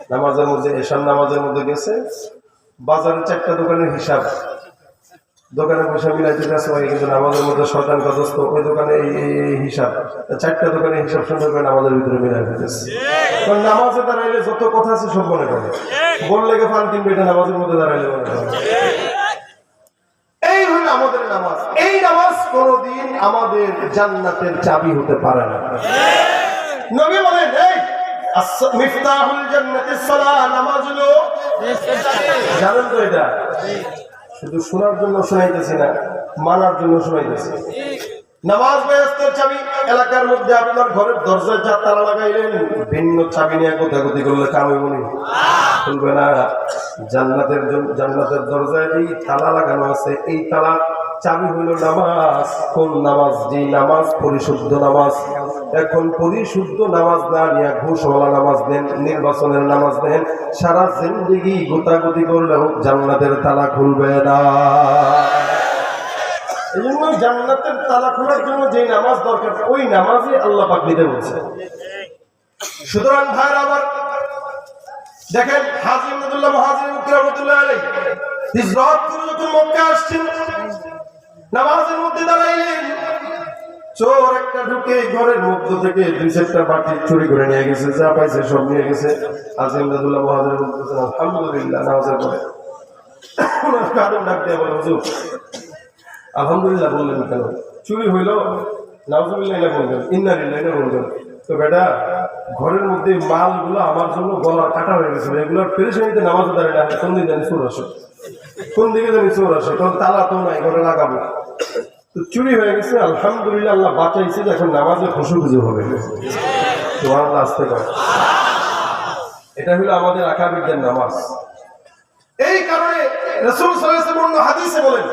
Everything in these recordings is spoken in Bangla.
নামাজের মধ্যে এশার নামাজের মধ্যে গেছে, বাজারে 4টা দোকানের হিসাব, দোকানে বসে মিলাইতে গেছে, কিন্তু নামাজের মধ্যে শয়তান কাজস্ত, ওই দোকানে এই হিসাব, 4টা দোকানের হিসাব সুন্দর করে নামাজের ভিতরে মিলাই ফেলেছে। কারণ নামাজে দাঁড়াইলে যত কথা আছে সব মনে করে, বললে ফান কিনবে, এটা নামাজের মধ্যে দাঁড়াইলে মনে করে। এই হলো আমাদের নামাজ। এই নামাজ কোনদিন আমাদের জান্নাতের চাবি হতে পারে না। নবী বলেন, এই মিফতাহুল জান্নাতিস সালাহ, নামাজ হলো জানেন তো, এটা শুধু শোনার জন্য শোনাইতেছি না, মানার জন্য শোনাইতেছি। নামাজ বেহেশতের চাবি। এলাকার মধ্যে আপনার ঘরের দরজায় যা তালা লাগাইলেন, ভিন্ন চাবি নিয়ে গোতাগুতি করলে কাম হইব না, খুলবে না। জান্নাতের দরজায় এই তালা লাগানো আছে, এই তালা চাবি হইল নামাজ। কোন নামাজ? যে নামাজ পরিশুদ্ধ নামাজ। এখন পরিশুদ্ধ নামাজ না নিয়ে ঘুষওয়ালা নামাজ দেন, নির্বাচনের নামাজ দেন, সারা জিন্দেগি গোতাগুতি করলেও জান্নাতের তালা খুলবে না। এই জন্য জান্নাতের তালা খোলার জন্য যে নামাজ দরকার, ওই নামাজে আল্লাহ পাক নিতে বলছে। সুতরাং ভাই আবার দেখেন, হাজী আব্দুল্লাহ মুহাজির রাহমাতুল্লাহ আলাইহি হিজরত করে যখন মক্কা আসছেন, নামাজের মধ্যে দাঁড়াইলেন, চোর একটা ঢুকে ঘরের মধ্য থেকে 2-4টা বাটি চুরি করে নিয়ে গেছে, যা পাইছে সব নিয়ে গেছে। হাজী আব্দুল্লাহ মুহাজির বলতেছেন, আলহামদুলিল্লাহ। নামাজের পরে কারণ ডাক দিয়ে বলে, হুজুর আলহামদুলিল্লাহ বললেন কেন? চুরি হইল, নাউজুবিল্লাহ বলবেন, ইন্না লিল্লাহি বলবেন। তো বেটা, ঘরের মধ্যে মালগুলো আমার জন্য গলার কাটা হয়ে গেছিল, এগুলোর পেরেশানিতে নামাজ দাঁড়িয়ে না, কোন দিকে জানি চোর আসে, কোন দিকে জানি চোর আসে, তখন তালা তো নাই, ঘরে লাগাবো। তো চুরি হয়ে গেছে, আলহামদুলিল্লাহ আল্লাহ বাঁচাইছে, এখন নামাজে খুশু হবে। সুবহানাল্লাহ, আসতে পারে। এটা হলো আমাদের আকাবিরদের নামাজ। এই কারণে রাসূল সাল্লাল্লাহু আলাইহি ওয়াসাল্লাম হাদিসে বলেন,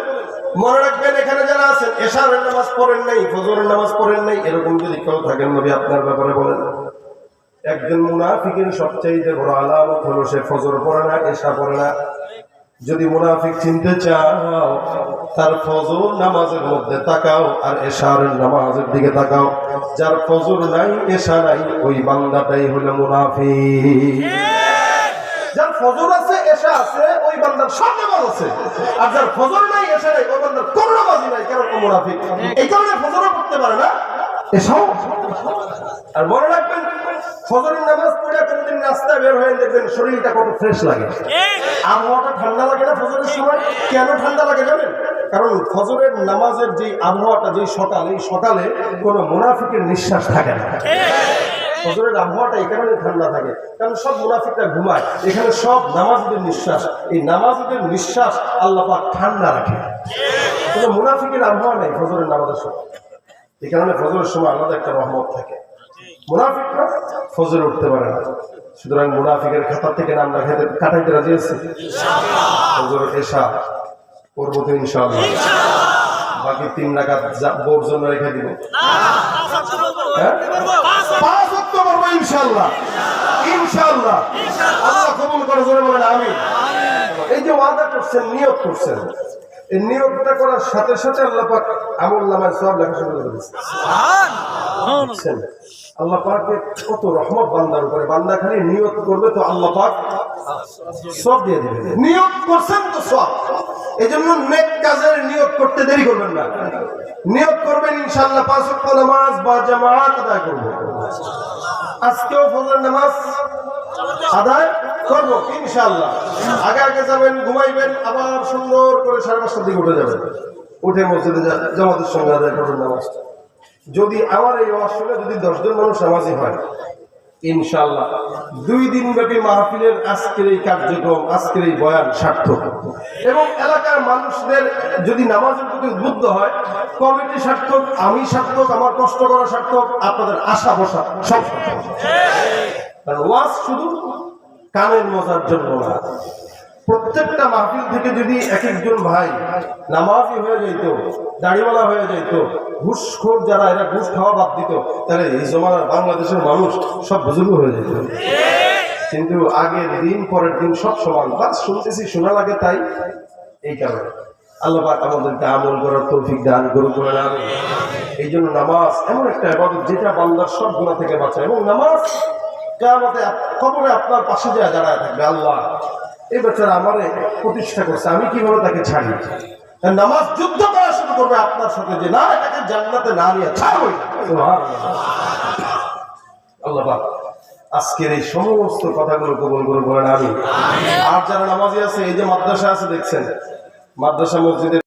মনে রাখবেন, এখানে যারা আছেন এশারের নামাজ পড়েন নাই, ফজরের নামাজ পড়েন নাই, এরকম যদি কেউ থাকেন, নবী আপনার ব্যাপারে বলেন, একজন মুনাফিকের সবচাইতে বড় আলামত হলো সে ফজর পড়ে না, এশা পড়ে না। যদি মুনাফিক চিনতে চাও, তার ফজর নামাজের মধ্যে তাকাও আর এশারের নামাজের দিকে তাকাও। যার ফজর নাই, এশা নাই, ওই বান্দাটাই হলো মুনাফিক। যার ফজর আছে, এশা আছে, ওই বান্দার সব নামাজ আছে। আর যার ফজর নাই, এশা নাই, ওই বান্দার কোনো নামাজই নাই, কারণ ও মুনাফিক। এই কারণে ফজরও পড়তে পারে না, এশাও। আর মনে রাখবেন, ফজরের নামাজ পড়ে কোনদিন রাস্তায় বের হয়ে দেখবেন শরীরটা কত ফ্রেশ লাগে, আবহাওয়াটা ঠান্ডা লাগে না ফজরের সময়। কেন ঠান্ডা লাগে জানেন? কারণ ফজরের নামাজের যে আবহাওয়াটা, যে সকাল, এই সকালে কোনো মুনাফিকের নিঃশ্বাস থাকে না। ফজরের আবহাওয়াটা এই কারণে ঠান্ডা থাকে, কারণ সব মুনাফিকরা ঘুমায়, এখানে সব নামাজীদের নিঃশ্বাস, এই নামাজীদের নিঃশ্বাস আল্লাহ পাক ঠান্ডা রাখে। কোনো মুনাফিকের আবহাওয়া নেই ফজরের নামাজের সময়। এই কারণে ফজরের সময় আলাদা একটা রহমত থাকে। মুনাফিকরা ফজরে উঠতে পারে না, সুতরাং মুনাফিকের খাতা থেকে নাম কাটাইতে রাজি আছে। ফজর এশা পড়বো তো ইনশাআল্লাহ, বাকি 3 রাকাত বোর জন্য রেখে দিব। 5 ওয়াক্ত পড়বো ইনশাআল্লাহ, ইনশাআল্লাহ। আল্লাহ কবুল করে, জোরে বলেন আমিন। এই যে ওয়াদা করছেন, নিয়ত করছেন, এই নিয়তটা করার সাথে সাথে আল্লাহ পাক আমলনামায় সওয়াব লেখা শুরু করে দিয়েছেন। সুবহান। আল্লাহ পাকের কত রহমত বান্দার উপরে। বান্দা খালি নিয়ত করবে তো আল্লাহ পাক সওয়াব দিয়ে দিবেন। নিয়ত করছেন তো সওয়াব। এজন্য নেক কাজের নিয়ত করতে দেরি করবেন না। নিয়ত করবেন ইনশাআল্লাহ 5 ওয়াক্ত নামাজ বা জামাত আদায় করব। আজকেও ফজর নামাজ আদায় করব ইনশাআল্লাহ। আগে আগে যাবেন, ঘুমাইবেন, আবার সুন্দর করে 5:30টার দিকে উঠে যাবেন, উঠে মসজিদে জামাতের সঙ্গে আদায় করবেন নামাজটা। যদি আমার এই আসলে যদি 10 জন মানুষ নামাজি হয়, ইনশাআল্লাহ 2 দিন ব্যাপী মাহফিলের আজকের এই কার্যক্রম, আজকের এই বয়ান সার্থক। এবং এলাকার মানুষদের যদি নামাজের প্রতি উদ্বুদ্ধ হয়, কমিটি সার্থক, আমি সার্থক, আমার কষ্ট করা সার্থক, আপনাদের আশা বসা সব সার্থক। কারণ ওয়াজ শুধু কানের মজার জন্য না। প্রত্যেকটা মাহফিল থেকে যদি এক একজন ভাই নামাজি হয়ে যেত, দাড়িওয়ালা হয়ে যেত, ঘুষখোর যারা, এরা ঘুষ খাওয়া বাদ দিত, তাহলে এই জমানার বাংলাদেশের মানুষ সব বুজুর্গ হয়ে যেত। কিন্তু আগের দিন পরের দিন সব সমান, বাস শুনতেছি, শোনা লাগে, তাই এই কারণে আল্লাহ পাক আমাদেরকে আমল করার তৌফিক দান করুন। এই জন্য নামাজ এমন একটা ইবাদত যেটা বান্দার সব গুনাহ থেকে বাঁচায়। এবং নামাজ কিয়ামতে কবরে আপনার পাশে যায় দাঁড়ায় থাকবে, আল্লাহ এই বেচারা আমারে প্রতিষ্ঠা করছে, আমি কিভাবে তাকে ছাড়ি? নামাজ যুদ্ধ করা শুরু করবে আপনার সাথে যে না, এটাকে জান্নাতে না নিয়ে ছাড়বই। আল্লাহ পাক আজকের এই সমস্ত কথাগুলো কবুল করে বলেন আমিন। আর যারা নামাজি আছে, এই যে মাদ্রাসা আছে দেখছেন, মাদ্রাসা মসজিদের